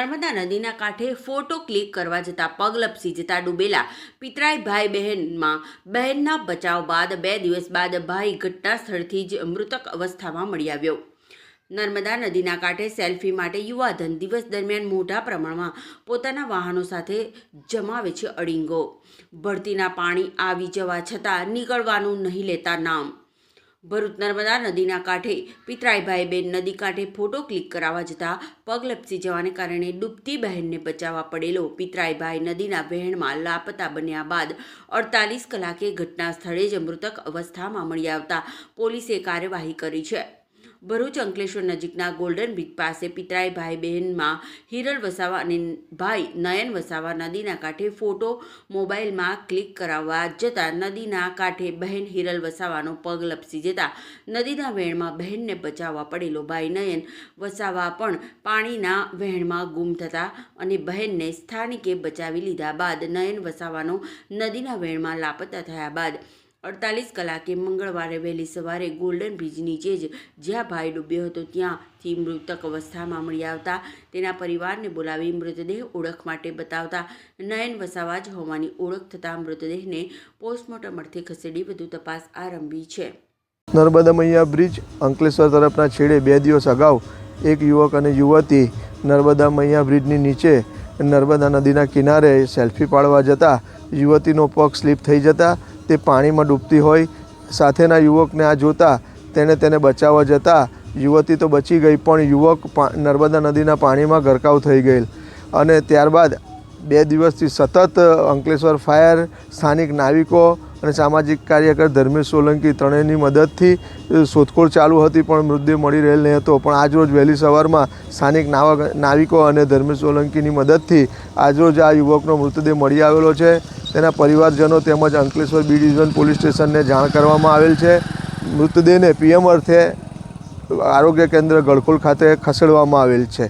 નર્મદા નદીના કાંઠે photo click કરવા જતાં પગ લપસી જતા ડૂબેલા પિતરાઈ ભાઈ બહેનમાં બહેનના બચાવ બાદ 2 દિવસ બાદ ભાઈ ઘટના સ્થળથી જ મૃતક અવસ્થામાં મળી આવ્યો। નર્મદા નદીના કાંઠે સેલ્ફી માટે યુવાધન દિવસ દરમિયાન મોટા પ્રમાણમાં પોતાના વાહનો સાથે જમાવે છે અડીંગો। ભરતીના પાણી આવી જવા છતાં નીકળવાનું નહીં લેતા નામ। ભરૂચ નર્મદા નદીના કાંઠે પિતરાઈભાઈ બેન નદી કાંઠે ફોટો ક્લિક કરાવવા જતાં પગ લપસી જવાને કારણે ડૂબતી બહેનને બચાવવા પડેલો પિતરાઈભાઈ નદીના વહેણમાં લાપતા બન્યા બાદ 48 કલાકે ઘટના સ્થળે જ મૃતક અવસ્થામાં મળી આવતા પોલીસે કાર્યવાહી કરી છે। ભરૂચ અંકલેશ્વર નજીકના ગોલ્ડન બ્રિજ પાસે પિતરાઈભાઈ બહેનમાં હિરલ વસાવા અને ભાઈ નયન વસાવા નદીના કાંઠે ફોટો મોબાઈલમાં ક્લિક કરાવવા જતાં નદીના કાંઠે બહેન હિરલ વસાવાનો પગ લપસી જતા નદીના વહેણમાં બહેનને બચાવવા પડેલો ભાઈ નયન વસાવા પણ પાણીના વહેણમાં ગુમ થતા અને બહેનને સ્થાનિકે બચાવી લીધા બાદ નયન વસાવાનો નદીના વહેણમાં લાપતા થયા બાદ 48 કલાકે મંગળવારે વહેલી સવારે ગોલ્ડન બ્રિજ નીચે જ જ્યાં ભાઈ ડૂબ્યો હતો ત્યાંથી મૃતક અવસ્થામાં મળી આવતા તેના પરિવારને બોલાવી મૃતદેહ ઓળખ માટે બતાવતા નયન વસાવા જ હોવાની ઓળખ થતાં મૃતદેહને પોસ્ટમોર્ટમ અર્થે ખસેડી વધુ તપાસ આરંભી છે। નર્મદા મૈયા બ્રિજ અંકલેશ્વર તરફના છેડે 2 દિવસ અગાઉ એક યુવક અને યુવતી નર્મદા મૈયા બ્રિજની નીચે નર્મદા નદીના કિનારે સેલ્ફી પાડવા જતા યુવતીનો પગ સ્લીપ થઈ જતા તે પાણીમાં ડૂબતી હોય સાથેના યુવકને આ જોતા તેને બચાવવા જતાં યુવતી તો બચી ગઈ પણ યુવક નર્મદા નદીના પાણીમાં ગરકાવ થઈ ગયેલ અને ત્યારબાદ 2 દિવસથી સતત અંકલેશ્વર ફાયર, સ્થાનિક નાવિકો અને સામાજિક કાર્યકર ધર્મેશ સોલંકી ત્રણેયની મદદથી શોધખોળ ચાલુ હતી પણ મૃતદેહ મળી રહેલ નહીં હતો। પણ આજરોજ વહેલી સવારમાં સ્થાનિક નાવિકો અને ધર્મેશ સોલંકીની મદદથી આજરોજ આ યુવકનો મૃતદેહ મળી આવેલો છે। તેના પરિવારજનો તેમજ અંકલેશ્વર બી ડિવિઝન પોલીસ સ્ટેશનને જાણ કરવામાં આવેલ છે। મૃતદેહને પીએમ અર્થે આરોગ્ય કેન્દ્ર ગળખોલ ખાતે ખસેડવામાં આવેલ છે।